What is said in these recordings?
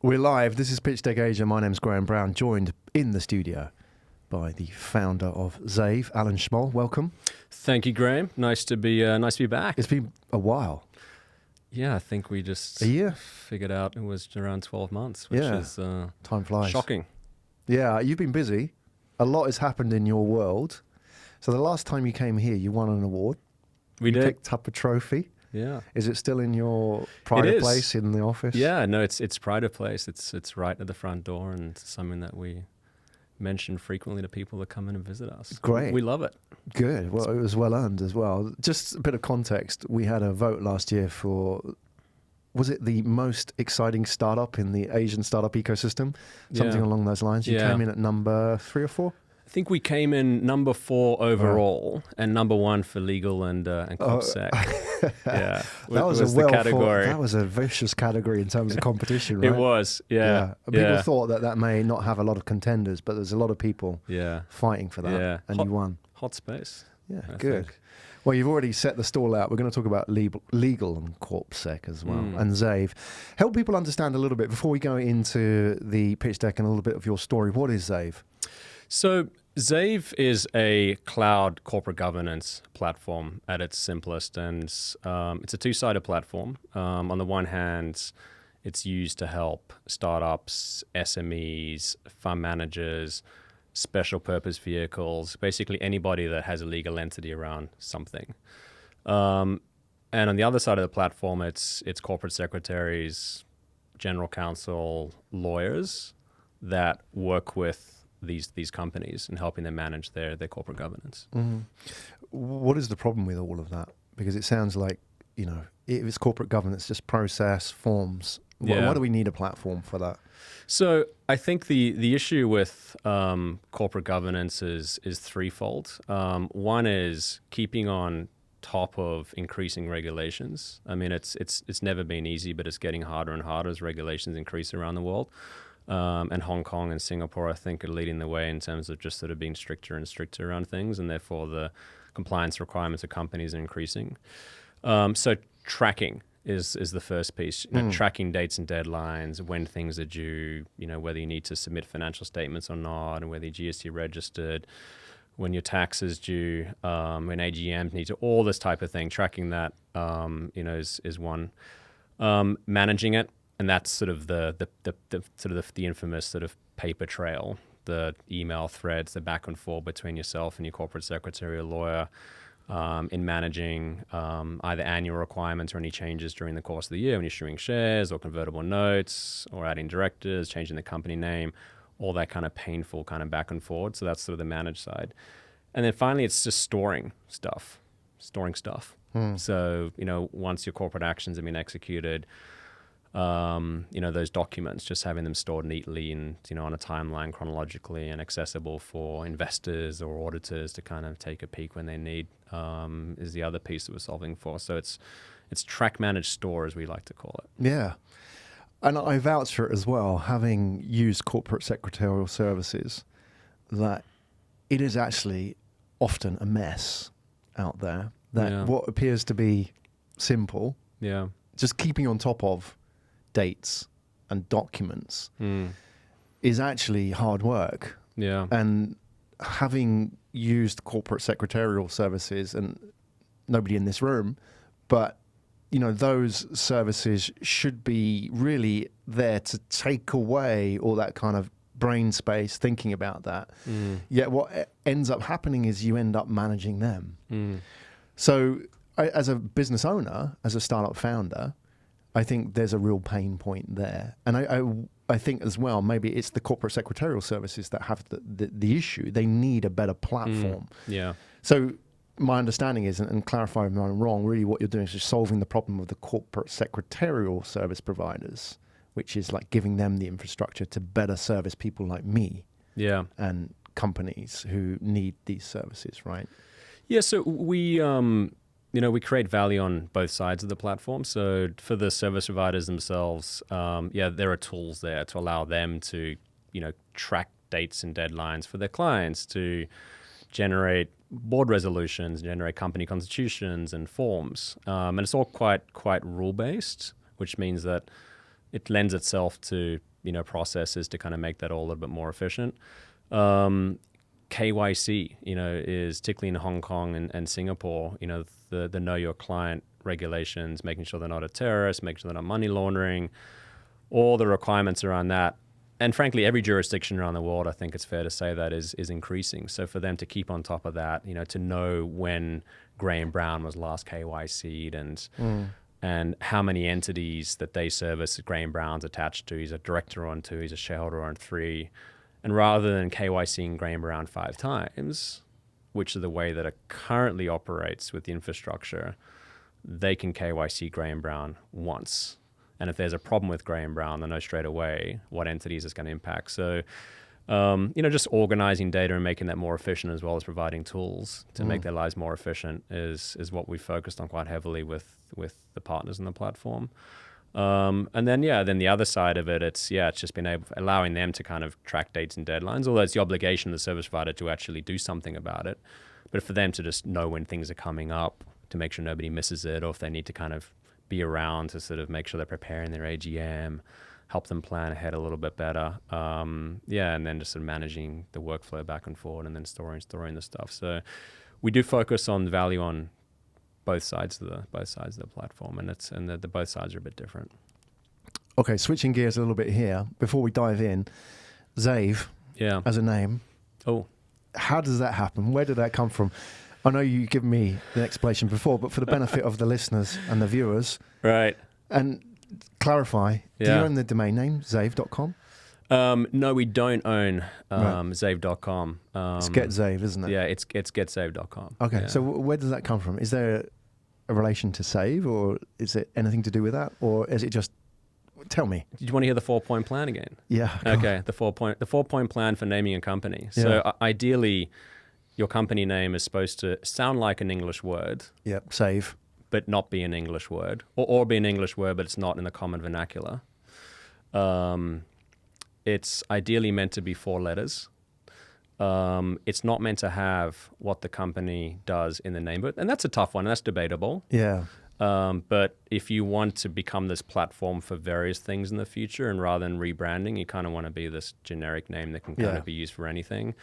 We're live. This is Pitchdeck Asia. My name's Graham Brown, joined in the studio by the founder of Zave, Alan Schmoll. Welcome. Thank you, Graham. Nice to be back. It's been a while. Yeah, I think we just A year? figured out it was around 12 months, which is time flies. Shocking. Yeah, you've been busy. A lot has happened in your world. So the last time you came here, you won an award. We did. Picked up a trophy. Yeah. Is it still in your private place in the office? Yeah, no, it's pride of place. It's right at the front door, and it's something that we mention frequently to people that come in and visit us. Great. We love it. Good. Well, it was well earned as well. Just a bit of context. We had a vote last year for, was it the most exciting startup in the Asian startup ecosystem? Something along those lines. You came in at number 3 or 4? I think we came in number 4 overall and number 1 for legal and CorpSec. Yeah, that was the category. That was a vicious category in terms of competition, right? It was, yeah. People thought that may not have a lot of contenders, but there's a lot of people fighting for that, and you won. Hot space. Yeah, I good. think. Well, you've already set the stall out. We're going to talk about legal and CorpSec as well, and Zave. Help people understand a little bit before we go into the pitch deck and a little bit of your story. What is Zave? So Zave is a cloud corporate governance platform at its simplest, and it's a two-sided platform. On the one hand, it's used to help startups, SMEs, fund managers, special purpose vehicles, basically anybody that has a legal entity around something. And on the other side of the platform, it's corporate secretaries, general counsel, lawyers that work with these companies and helping them manage their corporate governance. Mm-hmm. What is the problem with all of that? Because it sounds like, if it's corporate governance, just process, forms. Why do we need a platform for that? So I think the issue with corporate governance is threefold. One is keeping on top of increasing regulations. I mean, it's never been easy, but it's getting harder and harder as regulations increase around the world. And Hong Kong and Singapore, I think, are leading the way in terms of just sort of being stricter and stricter around things, and therefore the compliance requirements of companies are increasing. So tracking is the first piece. Tracking dates and deadlines, when things are due, whether you need to submit financial statements or not, and whether you're GST registered, when your tax is due, when AGMs need to, all this type of thing. Tracking that, is one. Managing it. And that's sort of the infamous sort of paper trail, the email threads, the back and forth between yourself and your corporate secretary or lawyer in managing either annual requirements or any changes during the course of the year when you're issuing shares or convertible notes or adding directors, changing the company name, all that kind of painful kind of back and forth. So that's sort of the managed side. And then finally, it's just storing stuff. So, once your corporate actions have been executed, those documents, just having them stored neatly and, on a timeline chronologically and accessible for investors or auditors to kind of take a peek when they need, is the other piece that we're solving for. So it's track, manage, store, as we like to call it. Yeah. And I vouch for it as well, having used corporate secretarial services, that it is actually often a mess out there. That what appears to be simple, just keeping on top of dates and documents is actually hard work. Yeah. And having used corporate secretarial services, and nobody in this room, but those services should be really there to take away all that kind of brain space thinking about that. Yet what ends up happening is you end up managing them. So as a business owner, as a startup founder, I think there's a real pain point there. And I think as well, maybe it's the corporate secretarial services that have the issue. They need a better platform. Yeah. So my understanding is, and clarify if I'm wrong, really what you're doing is just solving the problem of the corporate secretarial service providers, which is like giving them the infrastructure to better service people like me and companies who need these services, right? Yeah, so we create value on both sides of the platform. So for the service providers themselves, there are tools there to allow them to, track dates and deadlines for their clients, to generate board resolutions, generate company constitutions and forms. And it's all quite rule-based, which means that it lends itself to, processes to kind of make that all a little bit more efficient. KYC, is particularly in Hong Kong and Singapore, the know your client regulations, making sure they're not a terrorist, making sure they're not money laundering, all the requirements around that. And frankly, every jurisdiction around the world, I think it's fair to say that is increasing. So for them to keep on top of that, to know when Graham Brown was last KYC'd and how many entities that they service Graham Brown's attached to. He's a director on 2, he's a shareholder on 3. And rather than KYCing Graham Brown 5 times, which is the way that it currently operates with the infrastructure, they can KYC Graham Brown once. And if there's a problem with Graham Brown, they know straight away what entities it's going to impact. So, just organizing data and making that more efficient, as well as providing tools to make their lives more efficient is what we focused on quite heavily with the partners in the platform. And then the other side of it, it's just been allowing them to kind of track dates and deadlines, although it's the obligation of the service provider to actually do something about it. But for them to just know when things are coming up, to make sure nobody misses it, or if they need to kind of be around to sort of make sure they're preparing their AGM, help them plan ahead a little bit better. And then just sort of managing the workflow back and forward, and then storing the stuff. So we do focus on value on both sides of the platform, and the both sides are a bit different. Okay, switching gears a little bit here before we dive in. Zave, as a name. Oh, how does that happen? Where did that come from? I know you give me the explanation before, but for the benefit of the listeners and the viewers, right? And clarify, do you own the domain name zave.com? No, we don't own Zave.com. It's GetZave, isn't it? Yeah, it's GetZave.com. Okay, yeah. So where does that come from? Is there a relation to Save, or is it anything to do with that, or is it just? Tell me. Did you want to hear the 4-point plan again? Yeah. Okay, the 4-point plan for naming a company. Yeah. So ideally, your company name is supposed to sound like an English word. Yep. Save. But not be an English word, or be an English word, but it's not in the common vernacular. It's ideally meant to be 4 letters. It's not meant to have what the company does in the name, and that's a tough one, and that's debatable. Yeah. But if you want to become this platform for various things in the future, and rather than rebranding, you kind of want to be this generic name that can kind of be used for anything.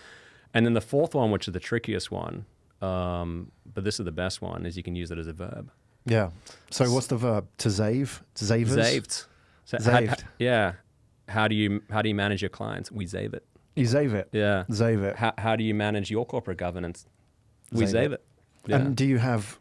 And then the 4th one, which is the trickiest one, but this is the best one, is you can use it as a verb. Yeah. So what's the verb? To zave? Zavers? Zaved. So Zaved. How do you manage your clients? We Zave it. You Zave it? Yeah. Zave it. How do you manage your corporate governance? We Zave it. Yeah. And do you have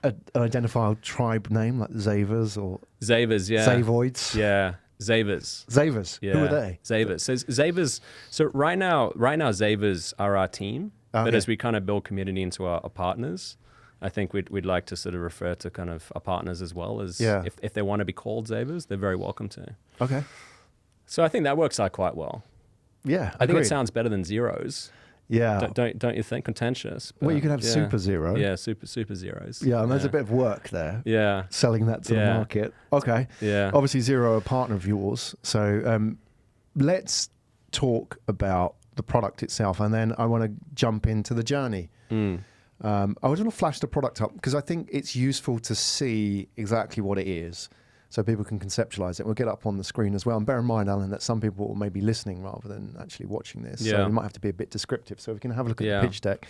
an identifiable tribe name like Zavers or? Zavers, yeah. Zavoids? Yeah. Zavers. Zavers? Yeah. Who are they? Zavers. So Zavers. So right now Zavers are our team. Okay. But as we kind of build community into our partners, I think we'd like to sort of refer to kind of our partners as well as if they want to be called Zavers, they're very welcome to. Okay. So I think that works out quite well. Yeah, I think it sounds better than zeros. Yeah. Don't you think? Contentious. Well, you could have super zero. Yeah, super zeros. Yeah, and there's a bit of work there. Yeah. Selling that to the market. Okay. Yeah. Obviously, Zero are a partner of yours. So let's talk about the product itself, and then I want to jump into the journey. I was going to flash the product up because I think it's useful to see exactly what it is so people can conceptualize it. We'll get up on the screen as well. And bear in mind, Alan, that some people may be listening rather than actually watching this. Yeah. So we might have to be a bit descriptive. So we can have a look at the pitch deck.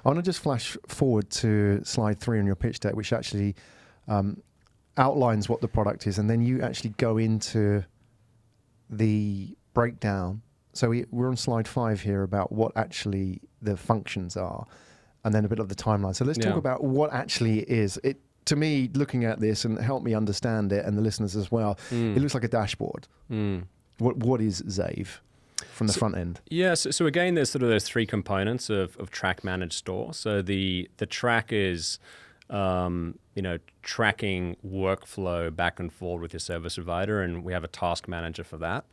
I want to just flash forward to slide 3 on your pitch deck, which actually outlines what the product is. And then you actually go into the breakdown. So we're on slide 5 here about what actually the functions are, and then a bit of the timeline. So let's talk about what actually it is. To me, looking at this and help me understand it, and the listeners as well, it looks like a dashboard. What is Zave from the front end? Yeah, so again, there's sort of those 3 components of track, manage, store. So the track is tracking workflow back and forward with your service provider, and we have a task manager for that.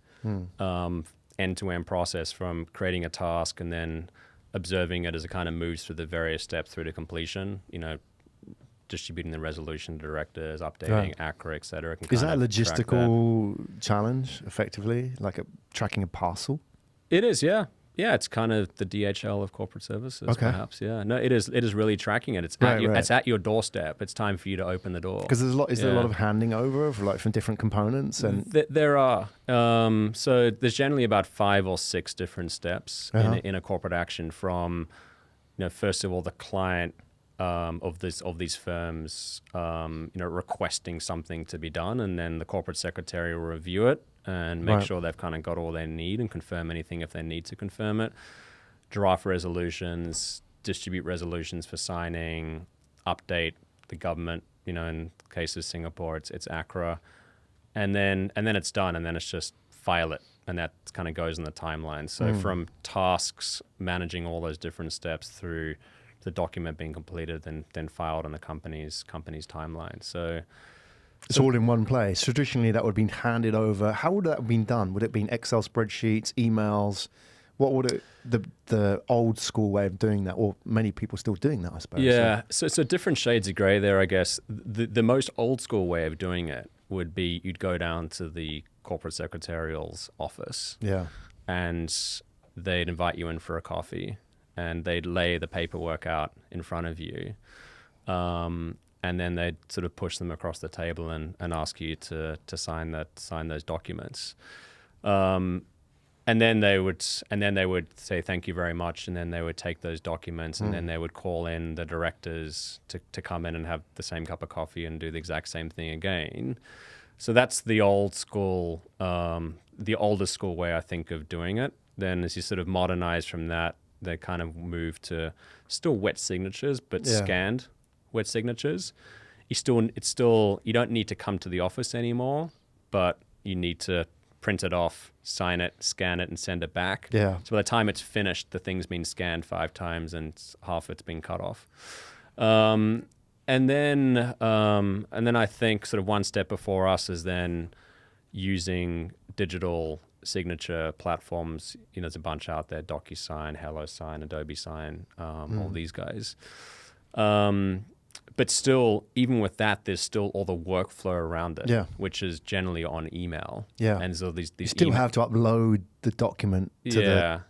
End-to-end process from creating a task and then observing it as it kind of moves through the various steps through to completion, distributing the resolution to directors, updating ACRA, et cetera. Is that a logistical challenge, effectively, like tracking a parcel? It is, yeah. Yeah, it's kind of the DHL of corporate services, Okay. perhaps. Yeah, no, it is. It is really tracking it. It's it's at your doorstep. It's time for you to open the door. Because there's a lot. Is there a lot of handing over of like from different components? And there are. So there's generally about 5 or 6 different steps in a corporate action. From, first of all, the client of these firms, requesting something to be done, and then the corporate secretary will review it and make sure they've kind of got all they need and confirm anything if they need to confirm it. Draft resolutions, distribute resolutions for signing, update the government. In the case of Singapore, it's ACRA, and then it's done, and then it's just file it, and that kind of goes in the timeline. So from tasks, managing all those different steps through the document being completed, then filed on the company's timeline. So it's all in one place. Traditionally, that would have been handed over. How would that have been done? Would it have been Excel spreadsheets, emails? What would it, the old school way of doing that, or many people still doing that, I suppose? Yeah, so different shades of grey there, I guess. The most old school way of doing it would be you'd go down to the corporate secretarial's office. Yeah. And they'd invite you in for a coffee, and they'd lay the paperwork out in front of you. And then they'd sort of push them across the table and ask you to sign those documents. And then they would say thank you very much, and then they would take those documents, and then they would call in the directors to come in and have the same cup of coffee and do the exact same thing again. So that's the old school, the oldest school way, I think, of doing it. Then as you sort of modernize from that, they kind of move to still wet signatures, but scanned wet signatures. You don't need to come to the office anymore, but you need to print it off, sign it, scan it, and send it back. Yeah. So by the time it's finished, the thing's been scanned 5 times and half it's been cut off. And then I think sort of one step before us is then using digital signature platforms. There's a bunch out there: DocuSign, HelloSign, Adobe Sign, all these guys. But still, even with that, there's still all the workflow around it, which is generally on email. Yeah. And so these you still have to upload the document to the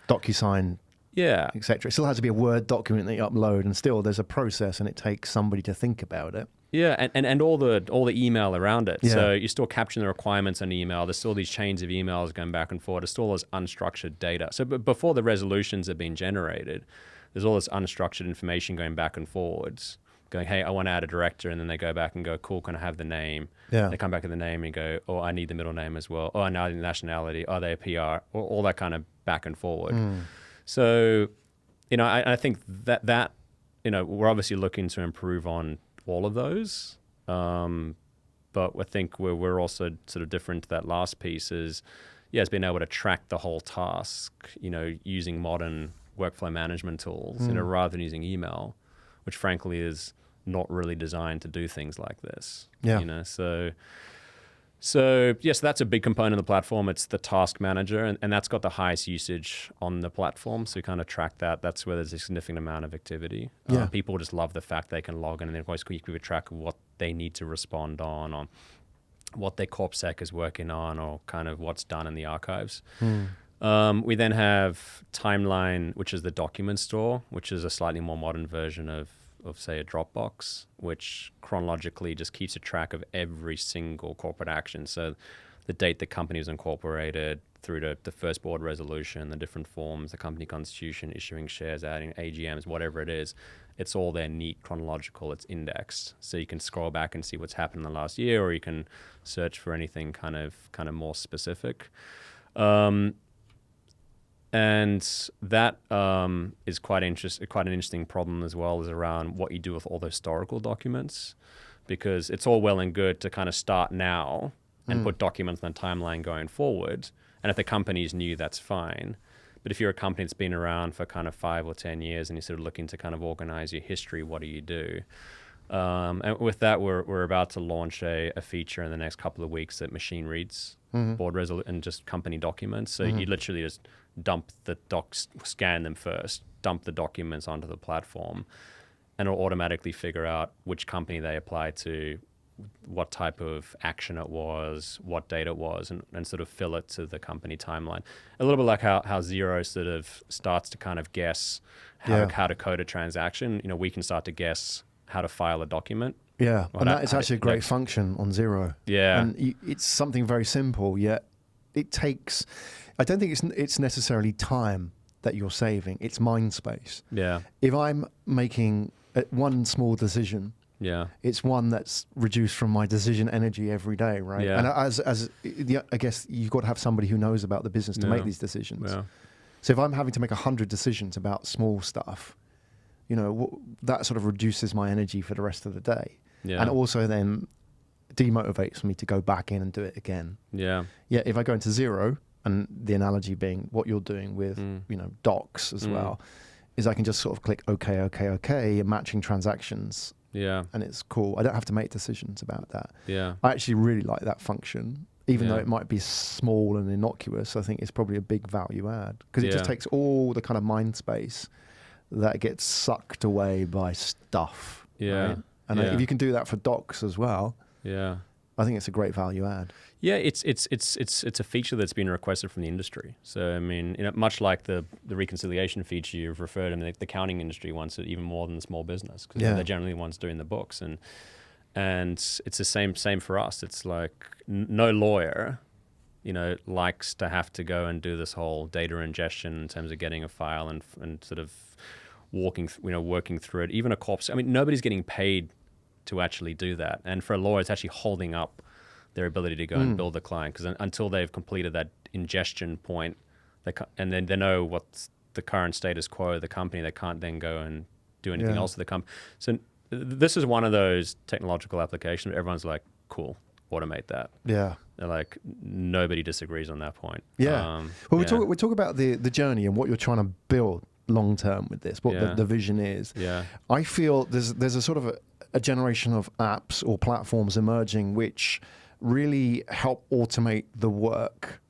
DocuSign, etc. It still has to be a Word document that you upload, and still there's a process, and it takes somebody to think about it. Yeah, and all the email around it. Yeah. So you're still capturing the requirements on email. There's still these chains of emails going back and forth. There's still all this unstructured data. So before the resolutions have been generated, there's all this unstructured information going back and forwards, going, hey, I want to add a director, and then they go back and go, cool, can I have the name? Yeah. They come back with the name and go, oh, I need the middle name as well. Oh, I need the nationality. Are they a PR? All that kind of back and forward. So, I think that we're obviously looking to improve on all of those. But I think we're also sort of different to that last piece is, it's being able to track the whole task, using modern workflow management tools, rather than using email, which frankly is not really designed to do things like this. Yeah. So yes, that's a big component of the platform. It's the task manager, and that's got the highest usage on the platform. So we kind of track that. That's where there's a significant amount of activity. People just love the fact they can log in and then always keep a track of what they need to respond on, or what their corpsec is working on, or kind of what's done in the archives. We then have Timeline, which is the document store, which is a slightly more modern version of say, a Dropbox, which chronologically just keeps a track of every single corporate action. So the date the company was incorporated through to the first board resolution, the different forms, the company constitution, issuing shares, adding AGMs, whatever it is. It's all there, neat, chronological, it's indexed. So you can scroll back and see what's happened in the last year, or you can search for anything kind of more specific. And that is quite an interesting problem as well, is around what you do with all the historical documents, because it's all well and good to kind of start now and put documents on the timeline going forward. And if the company's new, that's fine. But if you're a company that's been around for kind of 5 or 10 years and you're sort of looking to kind of organize your history, what do you do? And with that, we're about to launch a feature in the next couple of weeks that machine reads board and just company documents. So you literally just dump the docs, scan them first, dump the documents onto the platform, and it'll automatically figure out which company they apply to, what type of action it was, what date it was, and sort of fill it to the company timeline. A little bit like how Zero sort of starts to kind of guess how to code a transaction. We can start to guess how to file a document. Yeah, and that is actually a great function on Zero. Yeah. And it's something very simple, yet it takes, I don't think it's necessarily time that you're saving, it's mind space. Yeah. If I'm making one small decision, it's one that's reduced from my decision energy every day, right? Yeah. And I guess you've got to have somebody who knows about the business to make these decisions. Yeah. So if I'm having to make 100 decisions about small stuff, that sort of reduces my energy for the rest of the day. Yeah. And also then demotivates me to go back in and do it again. Yeah. Yeah. If I go into Zero, and the analogy being what you're doing with, docs as well, is I can just sort of click okay, and matching transactions. Yeah. And it's cool. I don't have to make decisions about that. Yeah. I actually really like that function. Even though it might be small and innocuous, I think it's probably a big value add because it just takes all the kind of mind space that gets sucked away by stuff. Yeah. Right? And if you can do that for docs as well, I think it's a great value add. Yeah, it's a feature that's been requested from the industry. So I mean, much like the reconciliation feature you've referred to, the accounting industry wants it even more than the small business because they're generally the ones doing the books, and it's the same for us. It's like no lawyer, likes to have to go and do this whole data ingestion in terms of getting a file and sort of working through it. Even a corpse. I mean, nobody's getting paid to actually do that, and for a lawyer, it's actually holding up their ability to go and build the client because until they've completed that ingestion point, and then they know what's the current status quo of the company, they can't then go and do anything else with the company. So this is one of those technological applications where everyone's like, cool, automate that. Yeah. They're like, nobody disagrees on that point. Yeah. Well, we talk about the journey and what you're trying to build long term with this, what the vision is. Yeah. I feel there's a sort of a generation of apps or platforms emerging which really help automate the work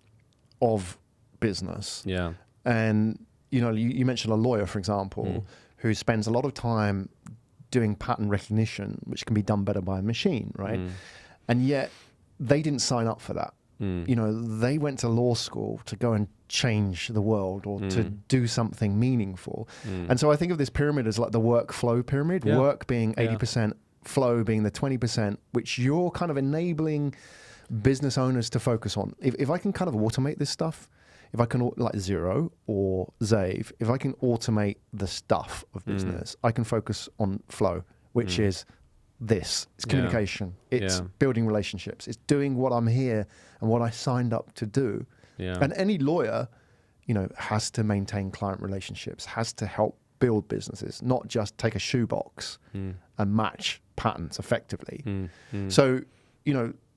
of business. Yeah. And, you mentioned a lawyer, for example, who spends a lot of time doing pattern recognition, which can be done better by a machine, right? And yet they didn't sign up for that. They went to law school to go and change the world or to do something meaningful. And so I think of this pyramid as like the workflow pyramid, work being 80%, flow being the 20%, which you're kind of enabling business owners to focus on. If I can kind of automate this stuff, if I can, like Zero or Zave, if I can automate the stuff of business, I can focus on flow, which is this. It's communication. It's building relationships. It's doing what I'm here and what I signed up to do. Yeah. And any lawyer, has to maintain client relationships, has to help build businesses, not just take a shoebox and match patterns effectively. So,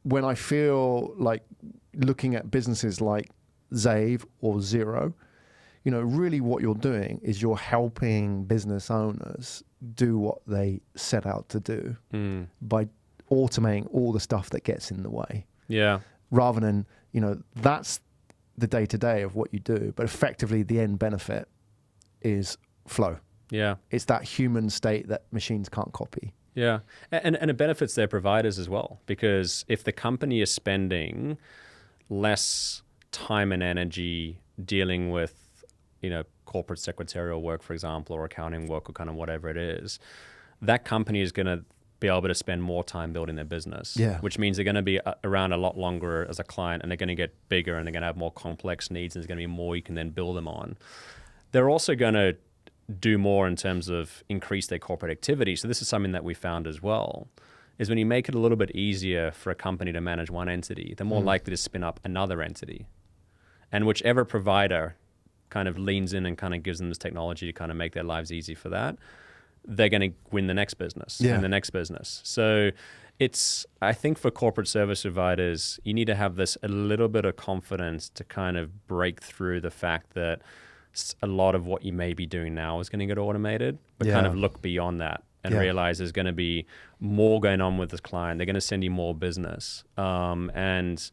when I feel like looking at businesses like Zave or Zero, really what you're doing is you're helping business owners do what they set out to do by automating all the stuff that gets in the way. Yeah. Rather than, that's the day-to-day of what you do, but effectively the end benefit is flow. Yeah. It's that human state that machines can't copy. Yeah. And it benefits their providers as well, because if the company is spending less time and energy dealing with, corporate secretarial work, for example, or accounting work or kind of whatever it is, that company is going to be able to spend more time building their business, which means they're going to be around a lot longer as a client, and they're going to get bigger, and they're going to have more complex needs, and there's going to be more you can then build them on. They're also going to do more in terms of increase their corporate activity. So this is something that we found as well, is when you make it a little bit easier for a company to manage one entity, they're more likely to spin up another entity. And whichever provider kind of leans in and kind of gives them this technology to kind of make their lives easy for that, they're going to win the next business and the next business. So I think for corporate service providers, you need to have this a little bit of confidence to kind of break through the fact that a lot of what you may be doing now is going to get automated, but kind of look beyond that and realize there's going to be more going on with this client. They're going to send you more business. And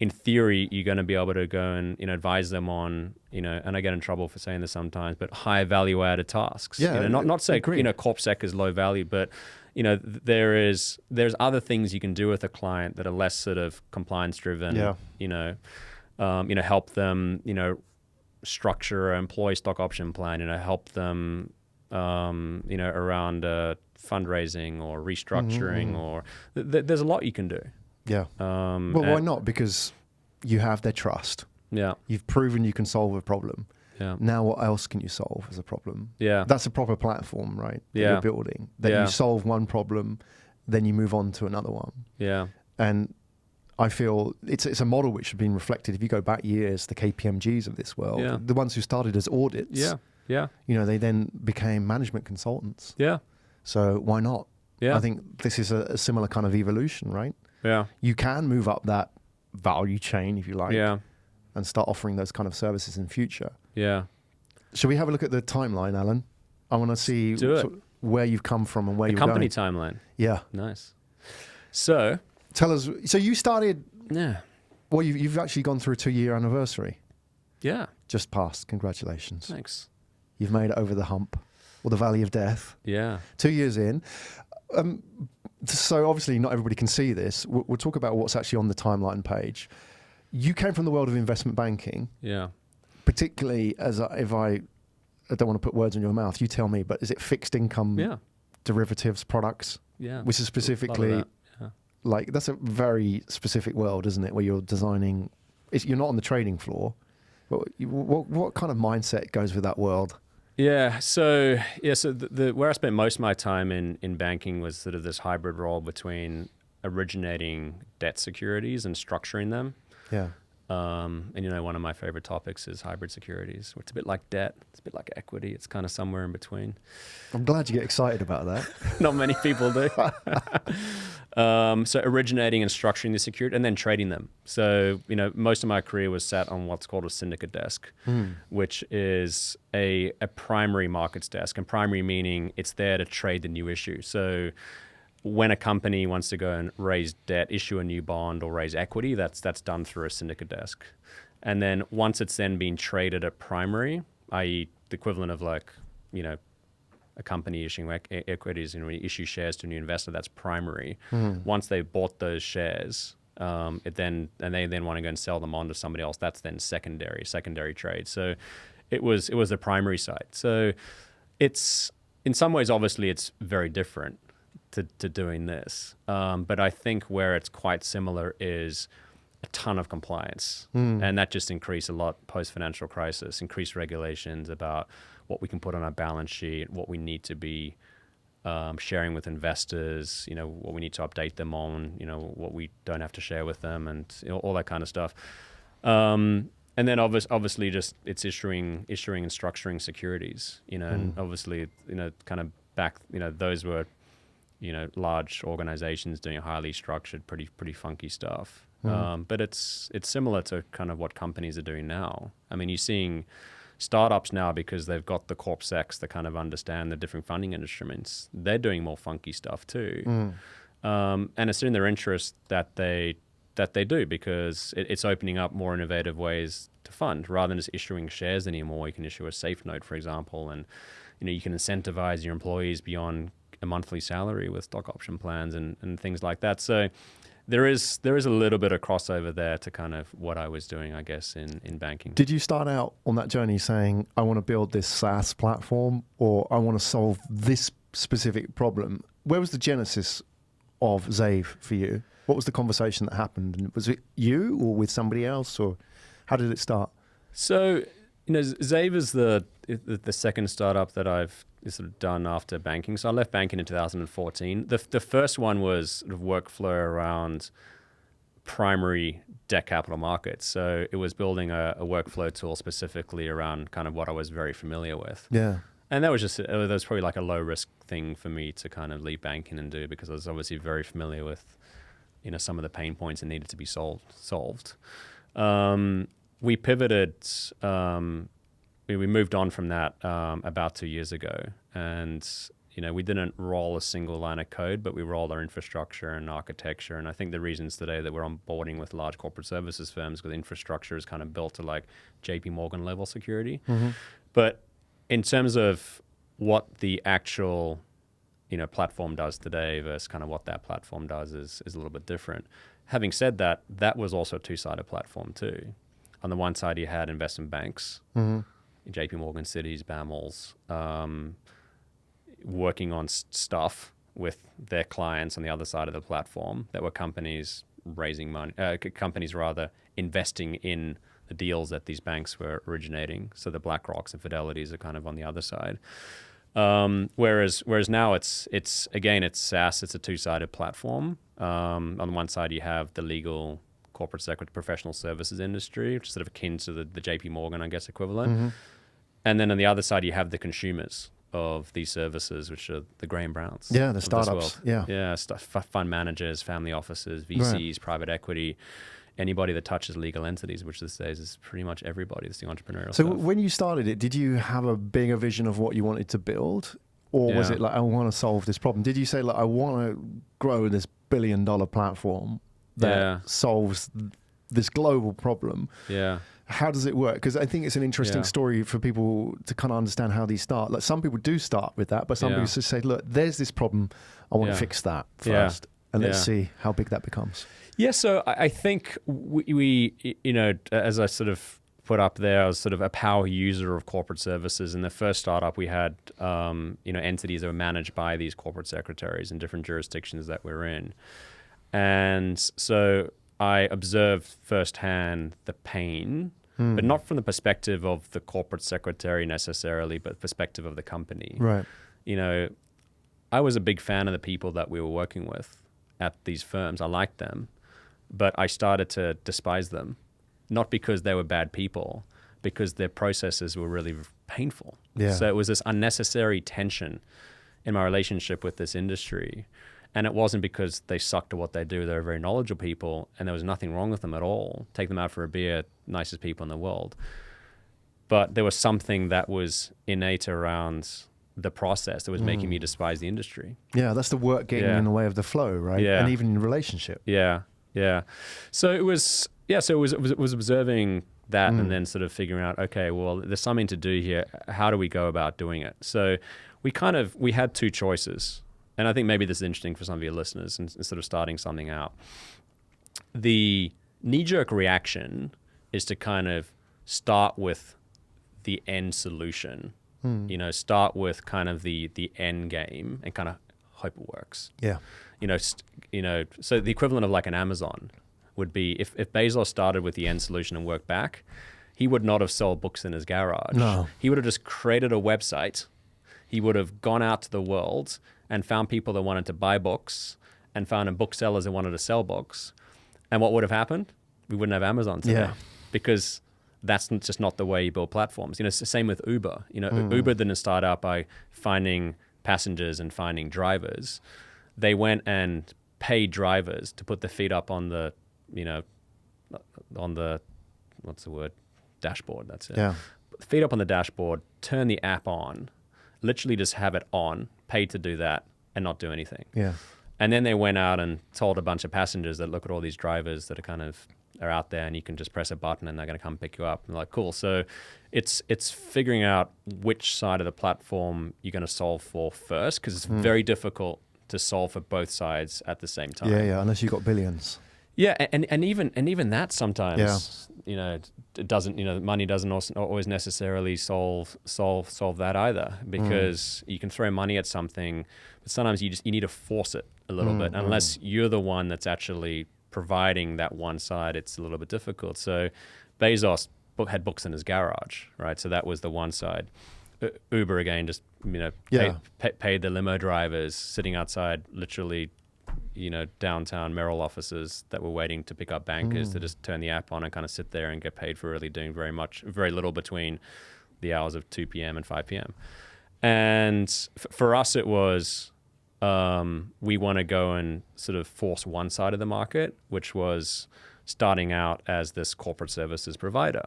in theory, you're going to be able to go and advise them on, and I get in trouble for saying this sometimes, but high value added tasks. Yeah, not say corp sec is low value, but there's other things you can do with a client that are less sort of compliance driven. Yeah. Help them, structure an employee stock option plan. Help them, around fundraising or restructuring, or there's a lot you can do. Yeah. Well, why not? Because you have their trust. Yeah. You've proven you can solve a problem. Yeah. Now, what else can you solve as a problem? Yeah. That's a proper platform, right? That Yeah. you're building. That you solve one problem, then you move on to another one. Yeah. And I feel it's a model which has been reflected. If you go back years, the KPMGs of this world, the ones who started as audits, they then became management consultants. Yeah. So why not? Yeah. I think this is a similar kind of evolution, right? Yeah. You can move up that value chain, if you like, and start offering those kind of services in future. Yeah. Shall we have a look at the timeline, Alan? I want to see where you've come from and where you're company going. timeline. Yeah. Nice. So tell us. So you started. Yeah. Well, you've actually gone through a 2-year anniversary. Yeah. Just passed. Congratulations. Thanks. You've made it over the hump, or the valley of death. Yeah. 2 years in. So obviously not everybody can see this. We'll talk about what's actually on the timeline page. You came from the world of investment banking. Yeah. Particularly if I don't want to put words in your mouth, you tell me, but is it fixed income derivatives products? Yeah. Which is specifically like, that's a very specific world, isn't it? Where you're designing, you're not on the trading floor. What kind of mindset goes with that world? Yeah. So the where I spent most of my time in banking was sort of this hybrid role between originating debt securities and structuring them. Yeah. And one of my favorite topics is hybrid securities, which is a bit like debt, it's a bit like equity. It's kind of somewhere in between. I'm glad you get excited about that. Not many people do. So originating and structuring the security and then trading them. So, most of my career was sat on what's called a syndicate desk, which is a primary markets desk, and primary meaning it's there to trade the new issue. So when a company wants to go and raise debt, issue a new bond or raise equity, that's done through a syndicate desk. And then once it's then being traded at primary, i.e. the equivalent of a company issuing equities, when you issue shares to a new investor, that's primary. Once they've bought those shares, they then want to go and sell them on to somebody else, that's then secondary trade. So it was the primary side. So it's, in some ways, obviously it's very different to doing this. But I think where it's quite similar is a ton of compliance. And that just increased a lot post-financial crisis, increased regulations about what we can put on our balance sheet, what we need to be sharing with investors, what we need to update them on, what we don't have to share with them, and all that kind of stuff. And then obviously just it's issuing and structuring securities, and obviously, kind of back, those were large organizations doing highly structured, pretty funky stuff. But it's similar to kind of what companies are doing now. I mean, you're seeing startups now, because they've got the corp secs that kind of understand the different funding instruments. They're doing more funky stuff too. And it's in their interest that they do, because it's opening up more innovative ways to fund rather than just issuing shares anymore. You can issue a safe note, for example, and you can incentivize your employees beyond a monthly salary with stock option plans and things like that. So there is a little bit of crossover there to kind of what I was doing, I guess, in banking. Did you start out on that journey saying, I want to build this SaaS platform, or I want to solve this specific problem? Where was the genesis of Zave for you? What was the conversation that happened? And was it you or with somebody else, or how did it start? So, Zave is the second startup that I've sort of done after banking. So I left banking in 2014. The first one was sort of workflow around primary debt capital markets. So it was building a workflow tool specifically around kind of what I was very familiar with. Yeah. And that was probably like a low risk thing for me to kind of leave banking and do, because I was obviously very familiar with, some of the pain points that needed to be solved. We pivoted, we moved on from that about 2 years ago, and we didn't roll a single line of code, but we rolled our infrastructure and architecture. And I think the reasons today that we're onboarding with large corporate services firms, because infrastructure is kind of built to like JP Morgan level security. But in terms of what the actual platform does today versus kind of what that platform does is a little bit different. Having said that, that was also a two-sided platform too. On the one side, you had investment banks, JP Morgan, Citis, BAMLs, working on stuff with their clients on the other side of the platform that were companies raising money, companies rather investing in the deals that these banks were originating. So the BlackRocks and Fidelities are kind of on the other side. Whereas now it's SaaS. It's a two-sided platform. On the one side, you have the legal corporate sector professional services industry, which is sort of akin to the JP Morgan, I guess, equivalent. And then on the other side, you have the consumers of these services, which are the Graham Browns. Yeah, the startups. Yeah, fund managers, family offices, VCs, private equity, anybody that touches legal entities, which these days is pretty much everybody. That's the entrepreneurial So stuff. when you started it, did you have a bigger vision of what you wanted to build? Or was it like, I want to solve this problem? Did you say, like, I want to grow this billion-dollar platform that solves this global problem? Yeah. How does it work? Because I think it's an interesting story for people to kind of understand how these start. Like, some people do start with that, but some people just say, look, there's this problem. I want to fix that first. And let's see how big that becomes. Yeah, so I think we, as I sort of put up there, I was sort of a power user of corporate services. In the first startup, we had, entities that were managed by these corporate secretaries in different jurisdictions that we're in. And so I observed firsthand the pain, but not from the perspective of the corporate secretary necessarily, but perspective of the company. Right. I was a big fan of the people that we were working with at these firms. I liked them, but I started to despise them, not because they were bad people, because their processes were really painful. Yeah. So it was this unnecessary tension in my relationship with this industry. And it wasn't because they sucked at what they do. They were very knowledgeable people, and there was nothing wrong with them at all. Take them out for a beer, nicest people in the world. But there was something that was innate around the process that was making me despise the industry. Yeah, that's the work getting in the way of the flow, right? Yeah. And even in relationship. Yeah. So it was observing that and then sort of figuring out, okay, well, there's something to do here. How do we go about doing it? So we had two choices. And I think maybe this is interesting for some of your listeners and sort of starting something out. The knee-jerk reaction is to kind of start with the end solution, start with kind of the end game and kind of hope it works. Yeah. So the equivalent of like an Amazon would be if Bezos started with the end solution and worked back, he would not have sold books in his garage. No. He would have just created a website. He would have gone out to the world and found people that wanted to buy books and found booksellers that wanted to sell books. And what would have happened? We wouldn't have Amazon today because that's just not the way you build platforms. It's the same with Uber. Uber didn't start out by finding passengers and finding drivers. They went and paid drivers to put their feet up on the, what's the word? Dashboard, that's it. Yeah. Feet up on the dashboard, turn the app on, literally just have it on, paid to do that and not do anything. Yeah. And then they went out and told a bunch of passengers that look at all these drivers that are out there and you can just press a button and they're going to come pick you up. And they're like, cool. So it's figuring out which side of the platform you're going to solve for first, because it's very difficult to solve for both sides at the same time. Yeah. Unless you've got billions. Yeah, and even that sometimes, it doesn't, money doesn't always necessarily solve that either, because you can throw money at something, but sometimes you need to force it a little bit. Unless you're the one that's actually providing that one side, it's a little bit difficult. So Bezos had books in his garage, right? So that was the one side. Uber again, just paid the limo drivers sitting outside, literally, downtown Merrill offices that were waiting to pick up bankers to just turn the app on and kind of sit there and get paid for really doing very little between the hours of 2 p.m. and 5 p.m. And for us, it was, we want to go and sort of force one side of the market, which was starting out as this corporate services provider.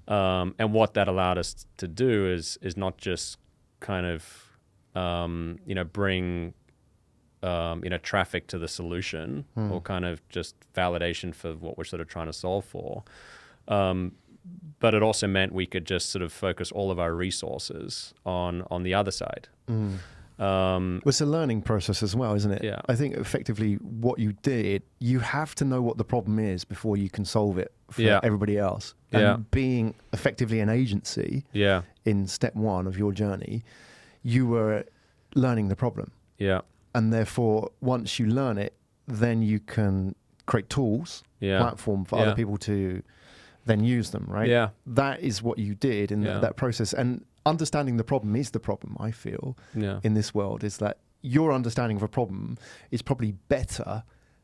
And what that allowed us to do is not just kind of, bring traffic to the solution or kind of just validation for what we're sort of trying to solve for. But it also meant we could just sort of focus all of our resources on the other side. It's a learning process as well, isn't it? Yeah. I think effectively what you did, you have to know what the problem is before you can solve it for everybody else. And being effectively an agency in step one of your journey, you were learning the problem. Yeah. And therefore, once you learn it, then you can create tools, platform for other people to then use them, right? Yeah. That is what you did in that process. And understanding the problem is the problem, I feel, in this world, is that your understanding of a problem is probably better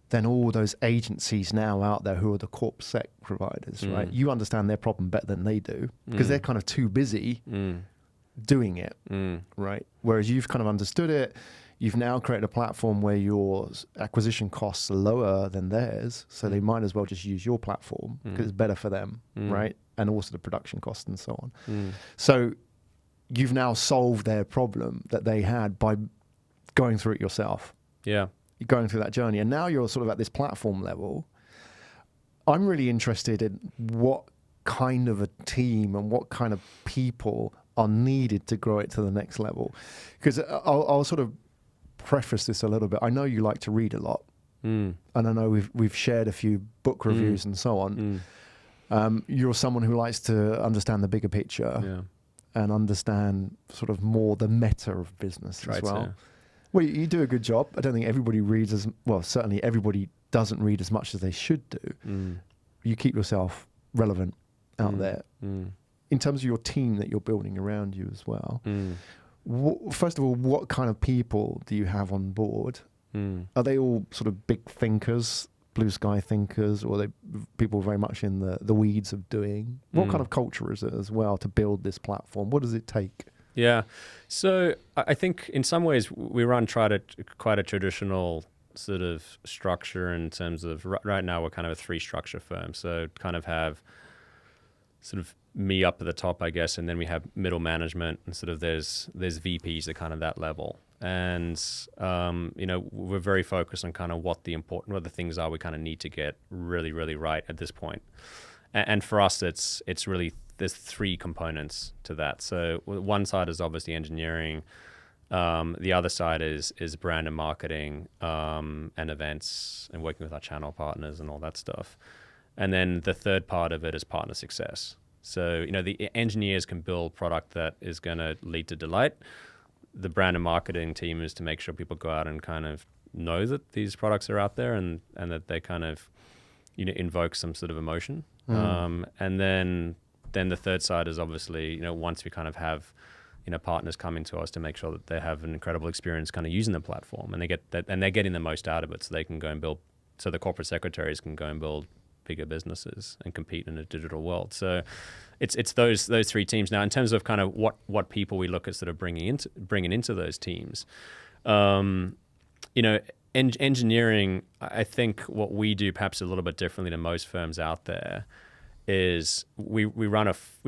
than all those agencies now out there who are the corp sec providers, right? You understand their problem better than they do because they're kind of too busy doing it, right? Whereas you've kind of understood it. You've now created a platform where your acquisition costs are lower than theirs, so they might as well just use your platform because it's better for them, right? And also the production costs and so on. So you've now solved their problem that they had by going through it yourself. Yeah. You're going through that journey. And now you're sort of at this platform level. I'm really interested in what kind of a team and what kind of people are needed to grow it to the next level. Because I'll sort of preface this a little bit. I know you like to read a lot. And I know we've shared a few book reviews and so on. You're someone who likes to understand the bigger picture and understand sort of more the meta of business as well. Well, you do a good job. I don't think everybody reads as well. Certainly, everybody doesn't read as much as they should do. You keep yourself relevant out there. In terms of your team that you're building around you as well. First of all, what kind of people do you have on board? Are they all sort of big thinkers, blue sky thinkers, or are they people very much in the weeds of doing? What kind of culture is it as well to build this platform? What does it take? Yeah. So I think in some ways we run quite a traditional sort of structure in terms of right now we're kind of a 3-structure firm. So kind of have sort of me up at the top, I guess, and then we have middle management and sort of there's VPs at kind of that level. And, we're very focused on kind of what the things are we kind of need to get really, really right at this point. And for us, it's really, there's 3 components to that. So one side is obviously engineering. The other side is brand and marketing and events and working with our channel partners and all that stuff. And then the third part of it is partner success. So, the engineers can build product that is going to lead to delight. The brand and marketing team is to make sure people go out and kind of know that these products are out there and that they kind of, invoke some sort of emotion. And then the third side is obviously, once we kind of have, partners coming to us to make sure that they have an incredible experience kind of using the platform and they get that and they're getting the most out of it so they can go and build, so the corporate secretaries can go and build bigger businesses and compete in a digital world. So it's those 3 teams. Now, in terms of kind of what people we look at sort of bringing into those teams, engineering, I think what we do perhaps a little bit differently than most firms out there is we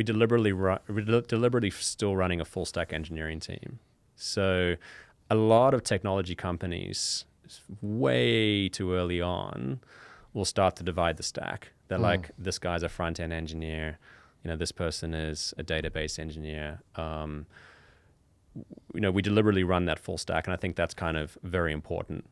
deliberately still running a full stack engineering team. So a lot of technology companies way too early on will start to divide the stack. They're like, this guy's a front end engineer, this person is a database engineer. We deliberately run that full stack, and I think that's kind of very important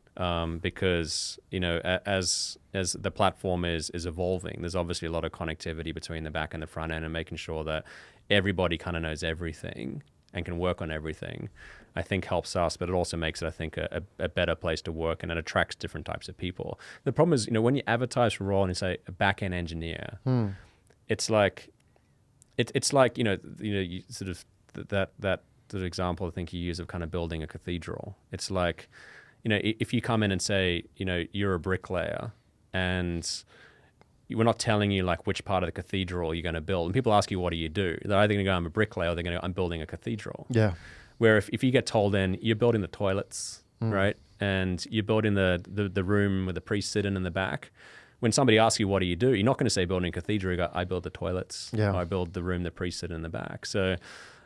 because as the platform is evolving, there's obviously a lot of connectivity between the back and the front end, and making sure that everybody kind of knows everything and can work on everything, I think helps us, but it also makes it, I think, a better place to work, and it attracts different types of people. The problem is, when you advertise for a role and you say a back end engineer, it's like you sort of that sort of example I think you use of kind of building a cathedral. It's like, if you come in and say, you're a bricklayer and we're not telling you like which part of the cathedral you're going to build. And people ask you, what do you do? They're either going to go, I'm a bricklayer, or they're going to go, I'm building a cathedral. Yeah. Where if you get told then you're building the toilets, right? And you're building the room with the priest sitting in the back. When somebody asks you, what do you do? You're not going to say building a cathedral. You go, I build the toilets. Yeah. Or I build the room the priest sit in the back. So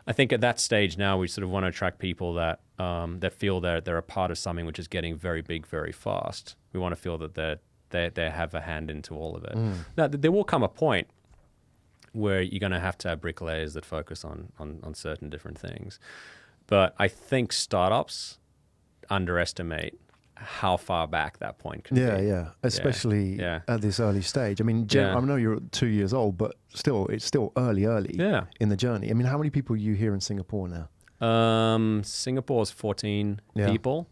I think at that stage now we sort of want to attract people that that feel they're a part of something which is getting very big very fast. We want to feel that they have a hand into all of it. Now there will come a point where you're going to have bricklayers that focus on certain different things. But I think startups underestimate how far back that point can Yeah, be. yeah. Especially Yeah. at this early stage. I mean, Yeah. I know you're 2 years old, but still, it's still early Yeah. in the journey. I mean, how many people are you here in Singapore now? Singapore's 14 Yeah. people.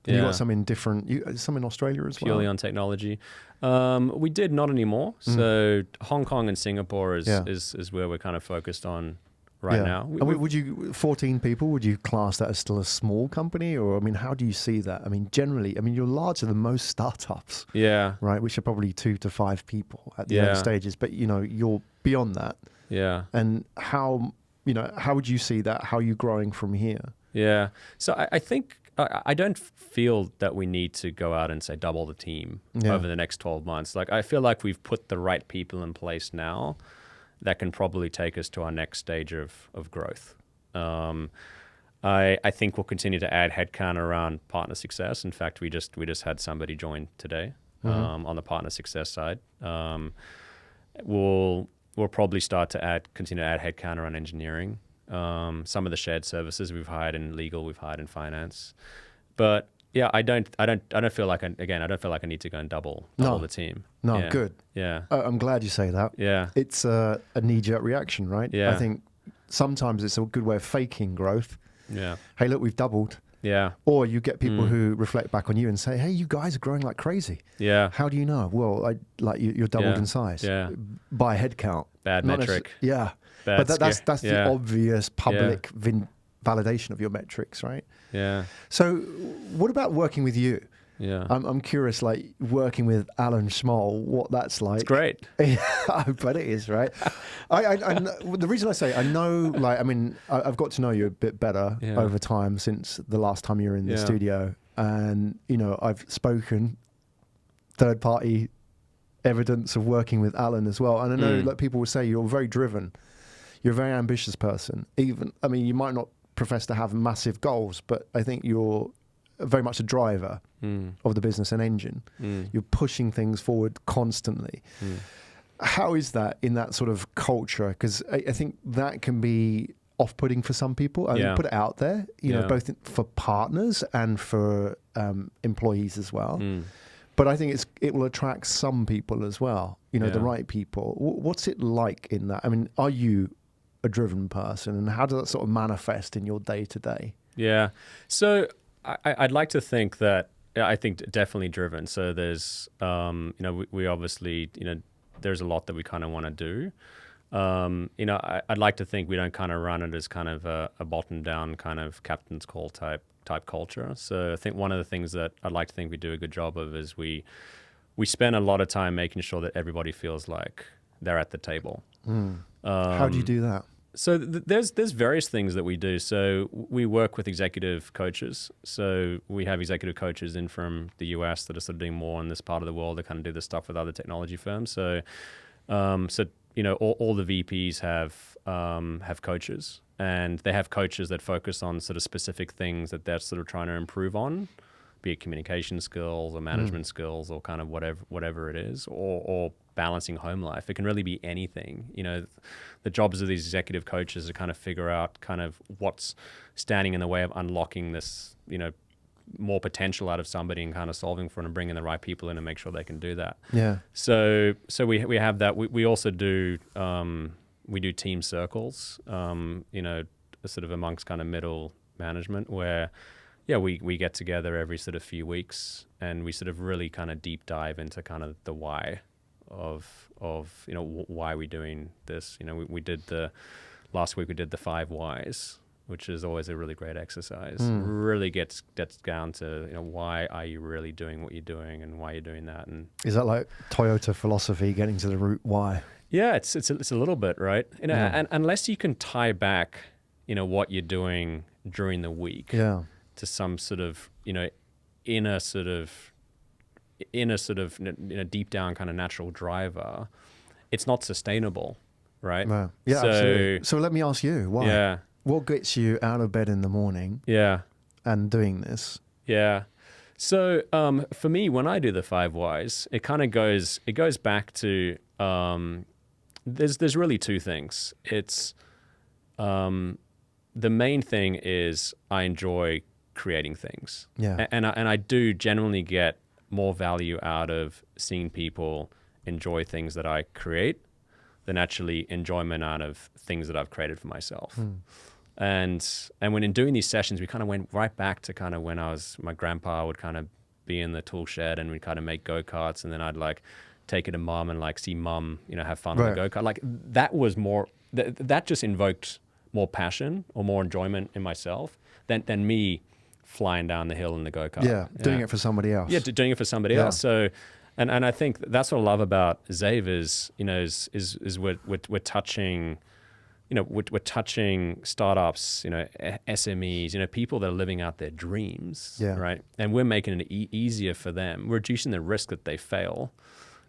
And you got some in different, some in Australia as purely well? on technology. We did not anymore. So Hong Kong and Singapore is where we're kind of focused on right now. Would you 14 people? Would you class that as still a small company, or I mean, how do you see that? I mean, generally, I mean, you're larger than most startups, Yeah. right? Which are probably 2 to 5 people at the early stages. But you know, you're beyond that. Yeah. And how would you see that? How are you growing from here? Yeah. So I think I don't feel that we need to go out and say double the team over the next 12 months. Like, I feel like we've put the right people in place now that can probably take us to our next stage of growth. I think we'll continue to add headcount around partner success. In fact, we just had somebody join today on the partner success side. We'll probably start to continue to add headcount around engineering. Some of the shared services we've hired in legal, we've hired in finance, but yeah, I don't feel like I need to go and double the team. No, yeah. good. Yeah, I'm glad you say that. yeah, It's a knee-jerk reaction, right? Yeah. I think sometimes it's a good way of faking growth. yeah, Hey, look, we've doubled. yeah, Or you get people who reflect back on you and say, hey, you guys are growing like crazy. yeah. How do you know? Well, you're doubled in size. Yeah. By head count. Bad Not metric. Yeah. Bad But that's the yeah. obvious public validation of your metrics, right? Yeah, So what about working with you? yeah. I'm curious, like working with Alan Schmoll, what that's like. It's great. I bet it is, right? The reason I say I know, like, I mean, I've got to know you a bit better over time since the last time you were in the studio, and you know, I've spoken third-party evidence of working with Alan as well, and I know like people will say you're very driven, you're a very ambitious person. Even, I mean, you might not profess to have massive goals, but I think you're very much a driver of the business and engine. You're pushing things forward constantly. How is that in that sort of culture? Because I think that can be off-putting for some people. I mean, put it out there, you know, both for partners and for employees as well. But I think it will attract some people as well, you know, the right people. What's it like in that? I mean, are you a driven person, and how does that sort of manifest in your day-to-day? Yeah. So I'd like to think that, I think definitely driven. So there's, you know, we obviously, you know, there's a lot that we kind of want to do. You know, I'd like to think we don't kind of run it as kind of a bottom down kind of captain's call type culture. So I think one of the things that I'd like to think we do a good job of is we spend a lot of time making sure that everybody feels like they're at the table. How do you do that? So there's various things that we do. So we work with executive coaches. So we have executive coaches in from the US that are sort of doing more in this part of the world. They kind of do this stuff with other technology firms. So you know, all the VPs have coaches, and they have coaches that focus on sort of specific things that they're sort of trying to improve on, be it communication skills or management skills or kind of whatever it is, or balancing home life. It can really be anything. You know, the jobs of these executive coaches to kind of figure out kind of what's standing in the way of unlocking this, you know, more potential out of somebody and kind of solving for it and bringing the right people in and make sure they can do that. Yeah. So we have that. We also do we do team circles, you know, sort of amongst kind of middle management where, we get together every sort of few weeks and we sort of really kind of deep dive into kind of the why of you know, why we're doing this. You know, we did last week we did the 5 whys, which is always a really great exercise. Really gets down to, you know, why are you really doing what you're doing and why you're doing that. And is that like Toyota philosophy, getting to the root why? Yeah, it's a little bit, right? You know, and unless you can tie back, you know, what you're doing during the week to some sort of, you know, inner sort of, you know, deep down kind of natural driver, it's not sustainable, right? No. Yeah, absolutely. So let me ask you, why? Yeah. What gets you out of bed in the morning? Yeah. And doing this? Yeah. So for me, when I do the 5 whys, it kind of goes back to there's really 2 things. It's the main thing is I enjoy creating things. Yeah. And I do genuinely get more value out of seeing people enjoy things that I create than actually enjoyment out of things that I've created for myself. And when in doing these sessions, we kind of went right back to kind of when my grandpa would kind of be in the tool shed and we'd kind of make go-karts, and then I'd like take it to mum and like see mum, have fun on the go-kart. Like that was more, that just invoked more passion or more enjoyment in myself than me flying down the hill in the go-kart. Yeah, doing it for somebody else. Yeah, doing it for somebody else. So, and I think that's what I love about Zave is we're touching, we're touching startups, SMEs, people that are living out their dreams, right? And we're making it easier for them. We're reducing the risk that they fail.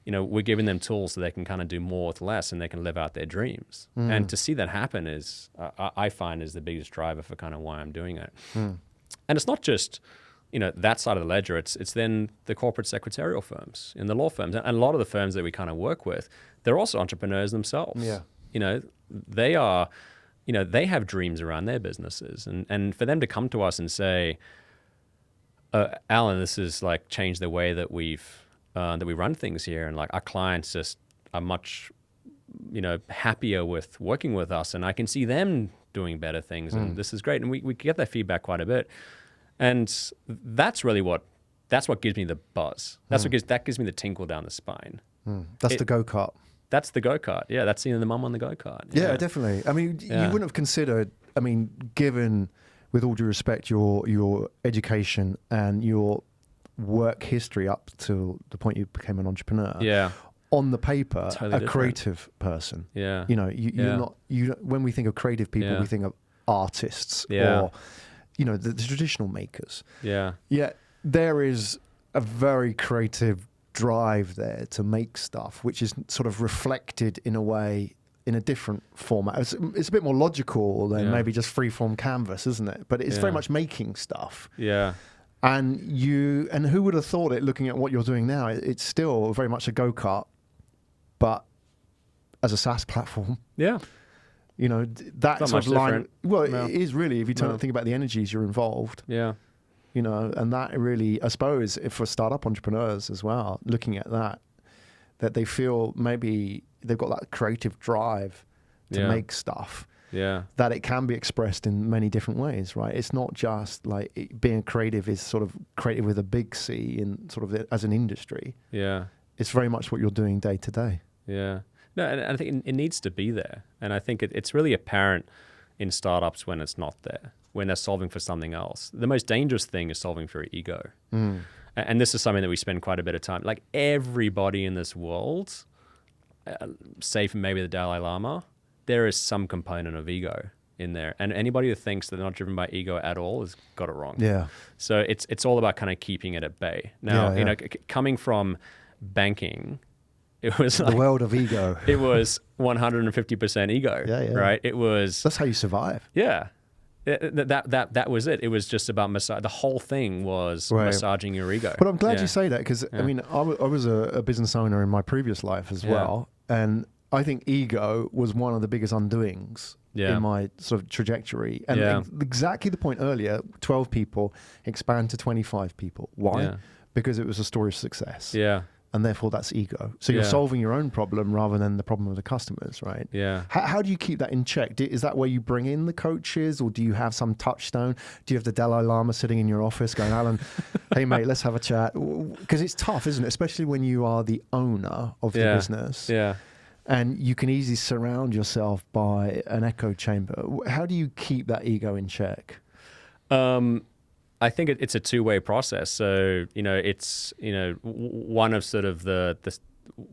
We're giving them tools so they can kind of do more with less and they can live out their dreams. And to see that happen is, I find, is the biggest driver for kind of why I'm doing it. And it's not just, that side of the ledger. It's then the corporate secretarial firms and the law firms. And a lot of the firms that we kind of work with, they're also entrepreneurs themselves. Yeah. They are, they have dreams around their businesses. And for them to come to us and say, Alan, this has like changed the way that we run things here. And like our clients just are much, happier with working with us. And I can see them doing better things. And this is great. And we get that feedback quite a bit. And that's really what gives me the buzz. That gives me the tinkle down the spine. That's the go-kart. That's the go-kart. Yeah, that's seeing the mum on the go-kart. Yeah, definitely. I mean, you wouldn't have considered, given, with all due respect, your education and your work history up to the point you became an entrepreneur. Yeah. On the paper, totally a creative person. Yeah. You're not, when we think of creative people, we think of artists or, the traditional makers. Yeah. Yet there is a very creative drive there to make stuff, which is sort of reflected in a way in a different format. It's a bit more logical than maybe just free-form canvas, isn't it? But it's very much making stuff. Yeah. And who would have thought it, looking at what you're doing now, it's still very much a go-kart, but as a SaaS platform. Yeah. That sort of line. Well, No. it is really, if you think about the energies you're involved. Yeah. And that really, I suppose, if for startup entrepreneurs as well, looking at that they feel maybe they've got that creative drive to make stuff. Yeah. That it can be expressed in many different ways, right? It's not just like being creative is sort of creative with a big C in sort of as an industry. Yeah. It's very much what you're doing day to day. Yeah. No, and I think it needs to be there. And I think it's really apparent in startups when it's not there, when they're solving for something else. The most dangerous thing is solving for ego. And this is something that we spend quite a bit of time. Like everybody in this world, save for maybe the Dalai Lama, there is some component of ego in there. And anybody that thinks that they're not driven by ego at all has got it wrong. Yeah. So it's all about kind of keeping it at bay. Now, coming from banking, it was like, the world of ego. It was 150% ego, right? It was... That's how you survive. Yeah. That was it. It was just about massage. The whole thing was massaging your ego. But I'm glad you say that because, I mean, I was a business owner in my previous life as well. And I think ego was one of the biggest undoings in my sort of trajectory. And exactly the point earlier, 12 people expand to 25 people. Why? Yeah. Because it was a story of success. Yeah. And therefore that's ego. So you're solving your own problem rather than the problem of the customers, right? Yeah. How do you keep that in check? Is that where you bring in the coaches, or do you have some touchstone? Do you have the Dalai Lama sitting in your office going, Alan, hey mate, let's have a chat? Because it's tough, isn't it? Especially when you are the owner of the business. Yeah. And you can easily surround yourself by an echo chamber. How do you keep that ego in check? I think it's a two-way process. So, it's, one of sort of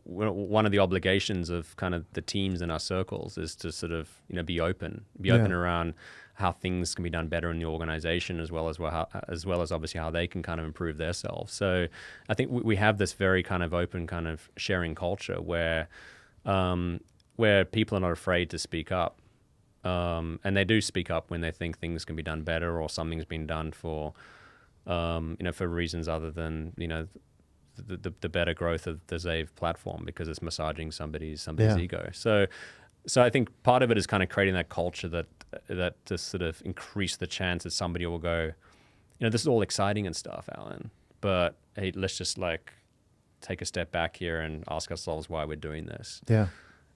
one of the obligations of kind of the teams in our circles is to sort of, be open around how things can be done better in the organization, as well as obviously how they can kind of improve themselves. So I think we have this very kind of open kind of sharing culture where people are not afraid to speak up. And they do speak up when they think things can be done better or something's been done for reasons other than, the better growth of the Zave platform because it's massaging somebody's ego. So I think part of it is kind of creating that culture that to sort of increase the chance that somebody will go, this is all exciting and stuff, Alan, but hey, let's just like take a step back here and ask ourselves why we're doing this. Yeah.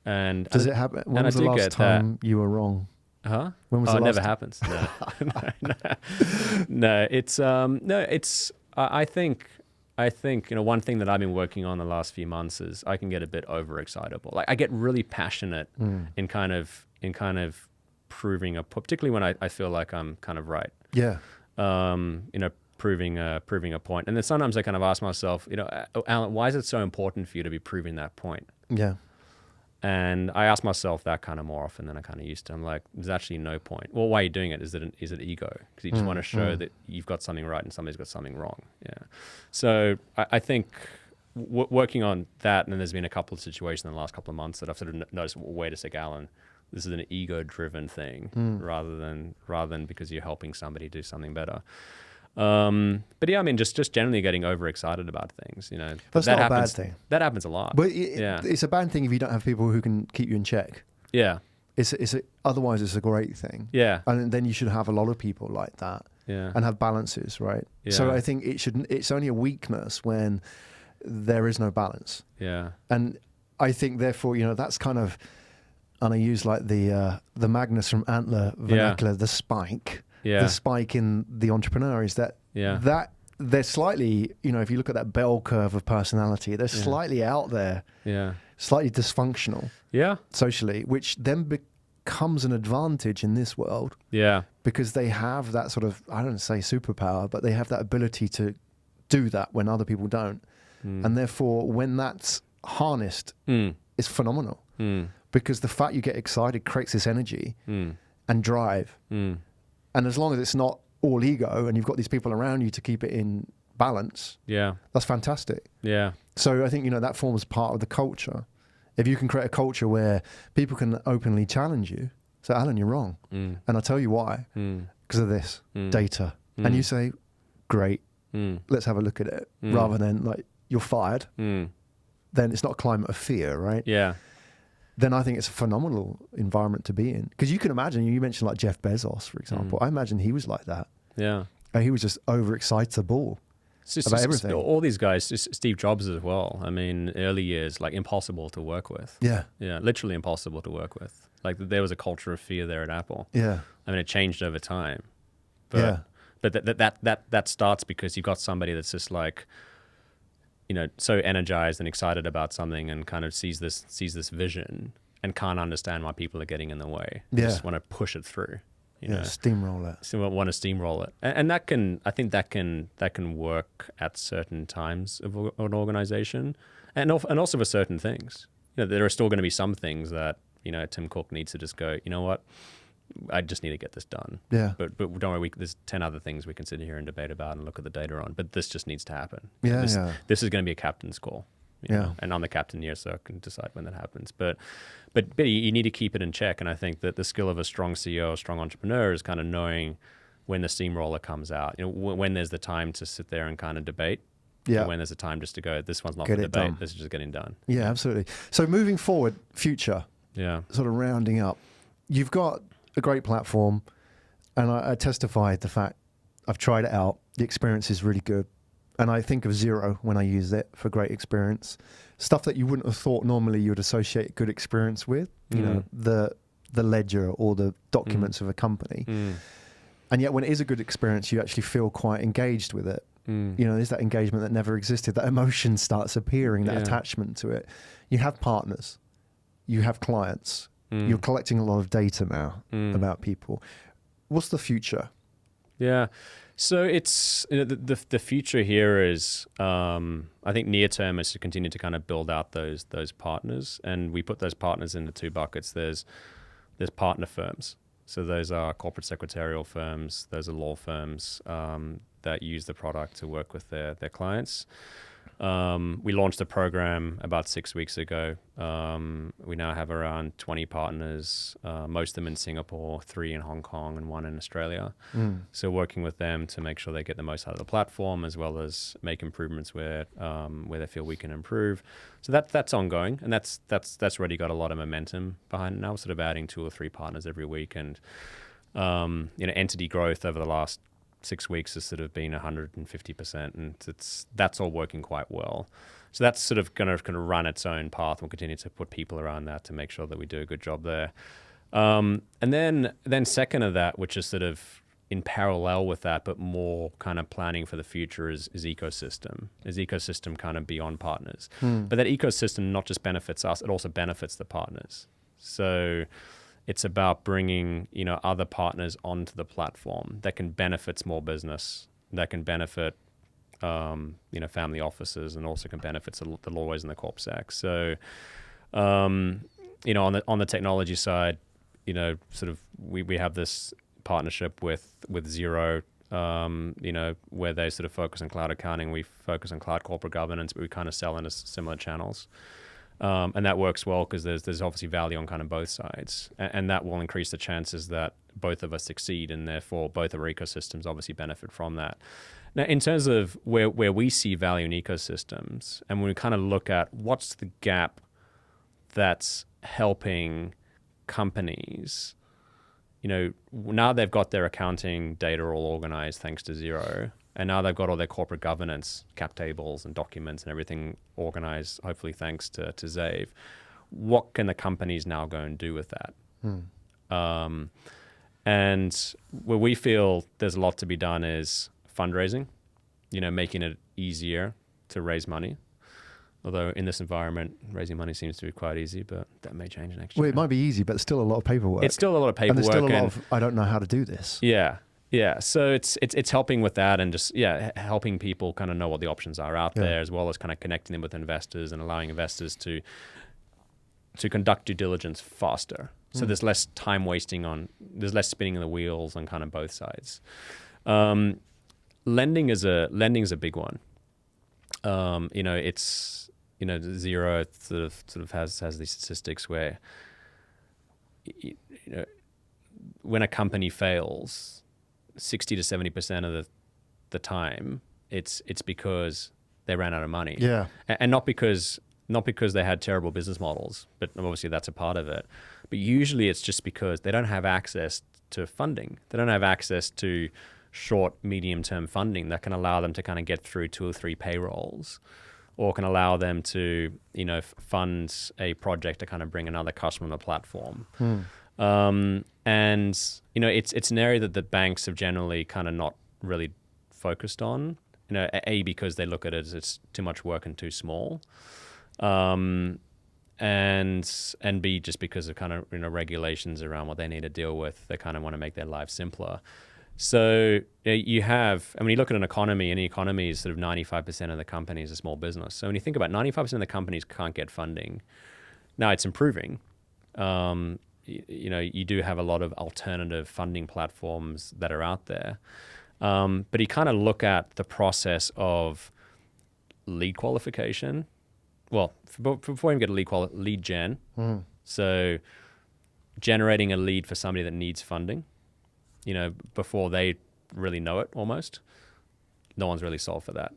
And does it happen? When was the last time you were wrong? Huh? When was it never happens. No. No, it's I think one thing that I've been working on the last few months is I can get a bit overexcitable. Like I get really passionate in kind of proving particularly when I feel like I'm kind of right. Yeah. Proving a point. And then sometimes I kind of ask myself, Alan, why is it so important for you to be proving that point? Yeah. And I ask myself that kind of more often than I kind of used to. I'm like, there's actually no point. Well, why are you doing it? Is it ego? Because you just want to show that you've got something right and somebody's got something wrong. Yeah. So I think working on that, and there's been a couple of situations in the last couple of months that I've sort of noticed, wait a sec, Alan, this is an ego-driven thing rather than because you're helping somebody do something better. But yeah, I mean, just generally getting overexcited about things, That's not a bad thing. That happens a lot. But it's a bad thing if you don't have people who can keep you in check. Yeah. Otherwise, it's a great thing. Yeah. And then you should have a lot of people like that. Yeah. And have balances, right? Yeah. So I think it's only a weakness when there is no balance. Yeah. And I think therefore, that's kind of, and I use like the Magnus from Antler vernacular, the spike. Yeah. The spike in the entrepreneur is that they're slightly, if you look at that bell curve of personality, they're slightly out there, slightly dysfunctional, socially, which then becomes an advantage in this world, because they have that sort of, I don't say superpower, but they have that ability to do that when other people don't, and therefore when that's harnessed, it's phenomenal, because the fact you get excited creates this energy and drive. And as long as it's not all ego and you've got these people around you to keep it in balance, that's fantastic. Yeah. So I think, that forms part of the culture. If you can create a culture where people can openly challenge you, say, Alan, you're wrong. And I'll tell you why. Because of this data. And you say, great, let's have a look at it. Rather than like, you're fired. Then it's not a climate of fear, right? Yeah. Then I think it's a phenomenal environment to be in. Because you can imagine, you mentioned like Jeff Bezos, for example. I imagine he was like that. Yeah. And he was just overexcitable about everything. All these guys, Steve Jobs as well. I mean, early years, like impossible to work with. Yeah. Yeah, literally impossible to work with. Like there was a culture of fear there at Apple. Yeah. I mean, it changed over time. But that starts because you've got somebody that's just like, so energized and excited about something and kind of sees this vision and can't understand why people are getting in the way. They just want to push it through. Steamroll it. So want to steamroll it. And that can work at certain times of an organization and also for certain things. There are still going to be some things that, Tim Cook needs to just go, you know what? I just need to get this done. Yeah. But don't worry, there's 10 other things we can sit here and debate about and look at the data on. But this just needs to happen. This is going to be a captain's call. You know? And I'm the captain here, so I can decide when that happens. But you need to keep it in check. And I think that the skill of a strong CEO, a strong entrepreneur is kind of knowing when the steamroller comes out. When there's the time to sit there and kind of debate. Yeah. And when there's a time just to go, this one's not for debate. Done. This is just getting done. Yeah, absolutely. So moving forward, future. Yeah. Sort of rounding up. You've got a great platform, and I testified the fact I've tried it out. The experience is really good, and I think of Xero when I use it for great experience. Stuff that you wouldn't have thought normally you would associate good experience with, the ledger or the documents of a company, and yet when it is a good experience, you actually feel quite engaged with it. There's that engagement that never existed. That emotion starts appearing, that attachment to it. You have partners, you have clients. You're collecting a lot of data now about people. What's the future? Yeah. So it's the future here is I think near term is to continue to kind of build out those partners, and we put those partners into two buckets. There's partner firms. So those are corporate secretarial firms. Those are law firms that use the product to work with their clients. We launched a program about 6 weeks ago. We now have around 20 partners, most of them in Singapore, 3 in Hong Kong, and 1 in Australia. So working with them to make sure they get the most out of the platform, as well as make improvements where they feel we can improve. So that's ongoing, and that's already got a lot of momentum behind it now. We're sort of adding 2 or 3 partners every week, and entity growth over the last 6 weeks has sort of been 150%, and that's all working quite well. So that's sort of going to run its own path. We'll continue to put people around that to make sure that we do a good job there. And then second of that, which is sort of in parallel with that, but more kind of planning for the future, is ecosystem. Is ecosystem kind of beyond partners. But that ecosystem not just benefits us, it also benefits the partners. So it's about bringing, other partners onto the platform that can benefit small business, that can benefit, family offices, and also can benefit the lawyers and the corp sec. So, on the technology side, sort of we have this partnership with Xero, where they sort of focus on cloud accounting. We focus on cloud corporate governance, but we kind of sell into similar channels. And that works well because there's obviously value on kind of both sides. And that will increase the chances that both of us succeed, and therefore both of our ecosystems obviously benefit from that. Now, in terms of where we see value in ecosystems, and when we kind of look at what's the gap that's helping companies, now they've got their accounting data all organized thanks to Xero, and now they've got all their corporate governance, cap tables and documents and everything organized, hopefully thanks to Zave. What can the companies now go and do with that? And where we feel there's a lot to be done is fundraising, making it easier to raise money. Although in this environment, raising money seems to be quite easy, but that may change next year. Well, it might be easy, but it's still a lot of paperwork. It's still a lot of paperwork. And there's still a lot of, I don't know how to do this. Yeah. Yeah. So it's helping with that, and just, helping people kind of know what the options are out there, as well as kind of connecting them with investors and allowing investors to conduct due diligence faster. So there's less time wasting there's less spinning of the wheels on kind of both sides. Lending is a big one. It's, Xero sort of has these statistics where, when a company fails, 60 to 70% of the time, it's because they ran out of money. Yeah. And not because they had terrible business models, but obviously that's a part of it. But usually it's just because they don't have access to funding. They don't have access to short, medium-term funding that can allow them to kind of get through 2 or 3 payrolls, or can allow them to, fund a project to kind of bring another customer on the platform. And, it's an area that the banks have generally kind of not really focused on, A, because they look at it as it's too much work and too small. And B, just because of kind of, regulations around what they need to deal with. They kind of want to make their lives simpler. So you have, and when you look at an economy, any economy is sort of 95% of the companies a small business. So when you think about 95% of the companies can't get funding, now it's improving. You do have a lot of alternative funding platforms that are out there. But you kind of look at the process of lead qualification. Well, before you get a lead gen. So generating a lead for somebody that needs funding, before they really know it almost. No one's really solved for that.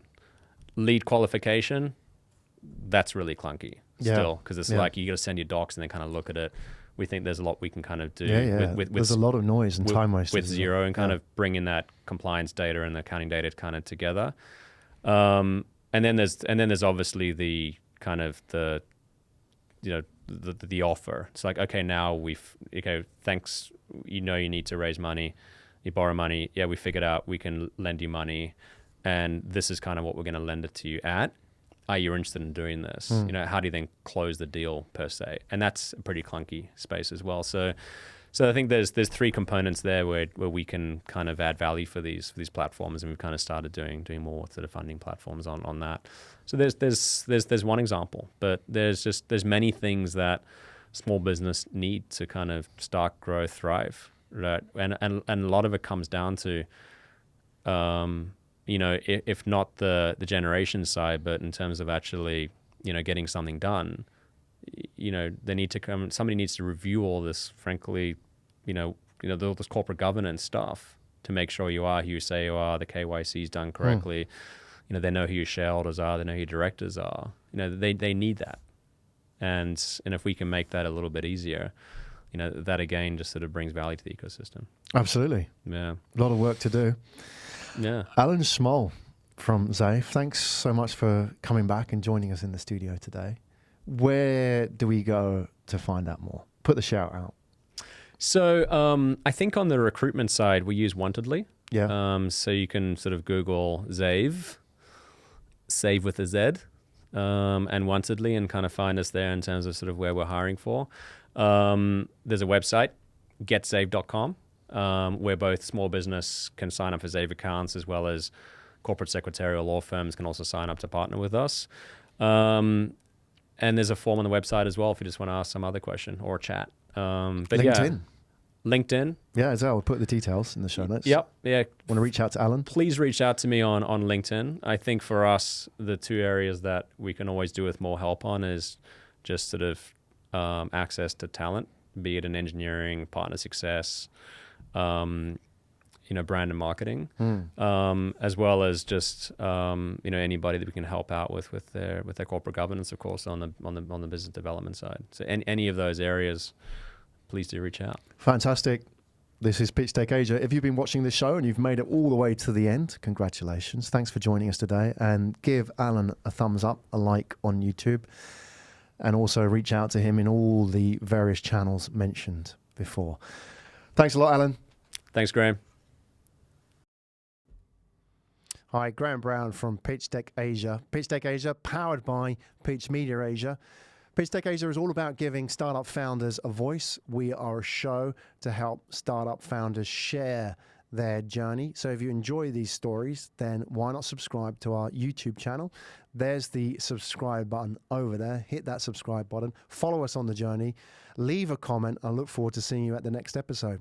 Lead qualification, that's really clunky still, because it's like you got to send your docs and then kind of look at it. We think there's a lot we can kind of do. There's a lot of noise and time wasted with Xero, and kind of bringing that compliance data and the accounting data kind of together. And then there's obviously the kind of the offer. It's like, okay, now thanks. You need to raise money, you borrow money. Yeah, we figured out we can lend you money, and this is kind of what we're going to lend it to you at. Are you interested in doing this? How do you then close the deal per se? And that's a pretty clunky space as well. So I think there's 3 components there where we can kind of add value for these platforms, and we've kind of started doing more sort of funding platforms on that. So there's one example, but there's many things that small business need to kind of start, grow, thrive, right? And a lot of it comes down to, if not the generation side, but in terms of actually, getting something done, they need to somebody needs to review all this, frankly, all this corporate governance stuff to make sure you are who you say you are, the KYC is done correctly. They know who your shareholders are, they know who your directors are. They need that. And if we can make that a little bit easier, that again just sort of brings value to the ecosystem. Absolutely. Yeah. A lot of work to do. Yeah. Alan Schmoll from Zave, thanks so much for coming back and joining us in the studio today. Where do we go to find out more? Put the shout out. So I think on the recruitment side, we use Wantedly. Yeah. So you can sort of Google Zave, save with a Z, and Wantedly, and kind of find us there in terms of sort of where we're hiring for. There's a website, getzave.com, where both small business can sign up for Zave accounts, as well as corporate secretarial law firms can also sign up to partner with us. And there's a form on the website as well if you just want to ask some other question or chat. But LinkedIn. LinkedIn. Yeah, as well. We'll put the details in the show notes. Yep. Yeah. Want to reach out to Alan? Please reach out to me on LinkedIn. I think for us, the two areas that we can always do with more help on is just sort of access to talent, be it in engineering, partner success, brand and marketing, as well as just anybody that we can help out with their corporate governance, of course, on the business development side. So any of those areas, please do reach out. Fantastic. This is Pitchdeck Asia. If you've been watching this show and you've made it all the way to the end, congratulations. Thanks for joining us today, and give Alan a thumbs up, a like on YouTube, and also reach out to him in all the various channels mentioned before. Thanks a lot, Alan. Thanks, Graham. Hi, Graham Brown from Pitchdeck Asia. Pitchdeck Asia, powered by Pitch Media Asia. Pitchdeck Asia is all about giving startup founders a voice. We are a show to help startup founders share their journey. So if you enjoy these stories, then why not subscribe to our YouTube channel? There's the subscribe button over there. Hit that subscribe button. Follow us on the journey. Leave a comment. I look forward to seeing you at the next episode.